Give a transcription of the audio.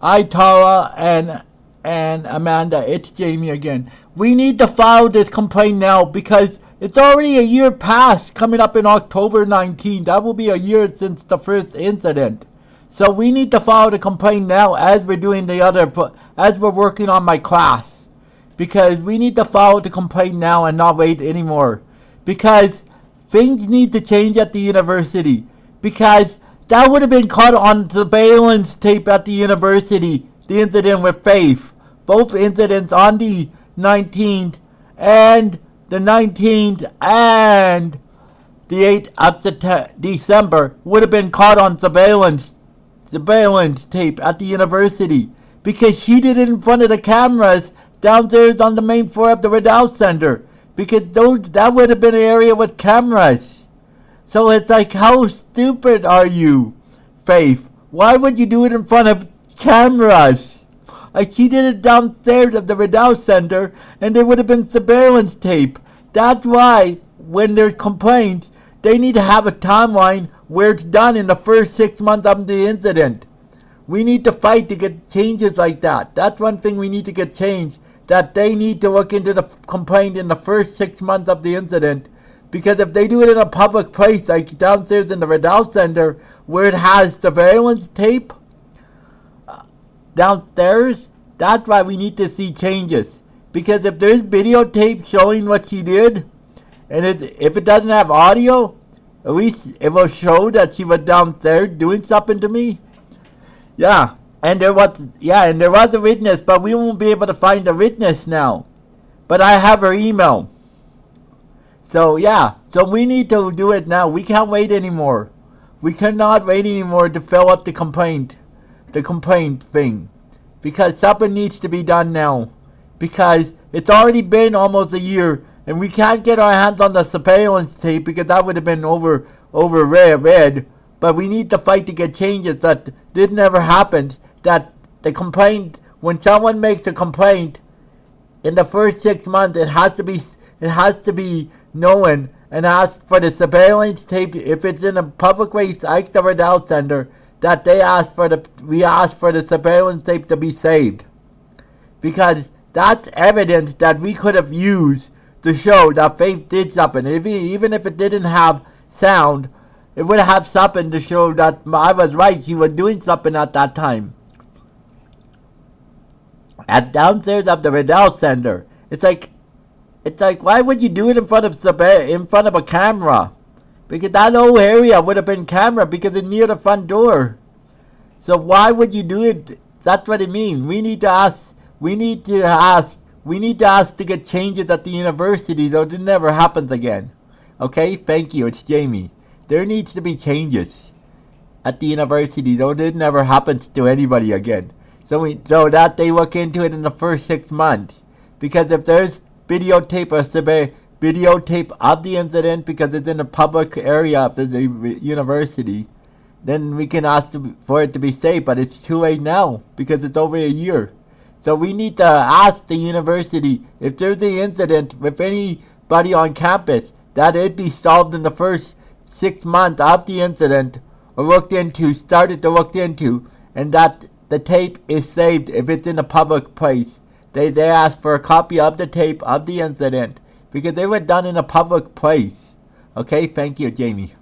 Hi, Tara and Amanda. It's Jamie again. We need to file this complaint now because it's already a year past, coming up in October 19th. That will be a year since the first incident. So we need to file the complaint now as we're doing as we're working on my class. Because we need to file the complaint now and not wait anymore. Because things need to change at the university. Because that would have been caught on surveillance tape at the university. The incident with Faith. Both incidents on the 19th and the 19th and the 8th of December would have been caught on surveillance tape at the university. Because she did it in front of the cameras downstairs on the main floor of the Riddell Center. Because that would have been an area with cameras. So it's like, how stupid are you, Faith? Why would you do it in front of cameras? Like, she did it downstairs of the Riddell Center, and there would have been surveillance tape. That's why, when there's complaints, they need to have a timeline where it's done in the first 6 months of the incident. We need to fight to get changes like that. That's one thing we need to get changed. That they need to look into the complaint in the first 6 months of the incident. Because if they do it in a public place, like downstairs in the Riddell Center, where it has surveillance tape downstairs, that's why we need to see changes. Because if there's videotape showing what she did, and if it doesn't have audio, at least it will show that she was downstairs doing something to me. Yeah, and there was a witness, but we won't be able to find the witness now. But I have her email. So we need to do it now. We can't wait anymore. We cannot wait anymore to fill out the complaint thing. Because something needs to be done now. Because it's already been almost a year, and we can't get our hands on the surveillance tape because that would have been read. But we need to fight to get changes that this never happened. That the complaint, when someone makes a complaint, in the first 6 months, it has to be known and ask for the surveillance tape. If it's in a public place like the Riddell Center, that we ask for the surveillance tape to be saved. Because that's evidence that we could have used to show that Faith did something. Even if it didn't have sound, it would have something to show that I was right. She was doing something at that time. At downstairs of the Riddell Center, it's like, why would you do it in front of a camera? Because that whole area would have been camera because it's near the front door. So why would you do it? That's what it means. We need to ask to get changes at the university so it never happens again. Okay, thank you. It's Jamie. There needs to be changes at the university so it never happens to anybody again. So that they look into it in the first 6 months. Because if there's videotape of the incident because it's in a public area of the university, then we can ask for it to be saved. But it's too late now because it's over a year. So we need to ask the university if there's an incident with anybody on campus that it be solved in the first 6 months of the incident or started to look into, and that the tape is saved if it's in a public place. They asked for a copy of the tape of the incident because they were done in a public place. Okay, thank you, Jamie.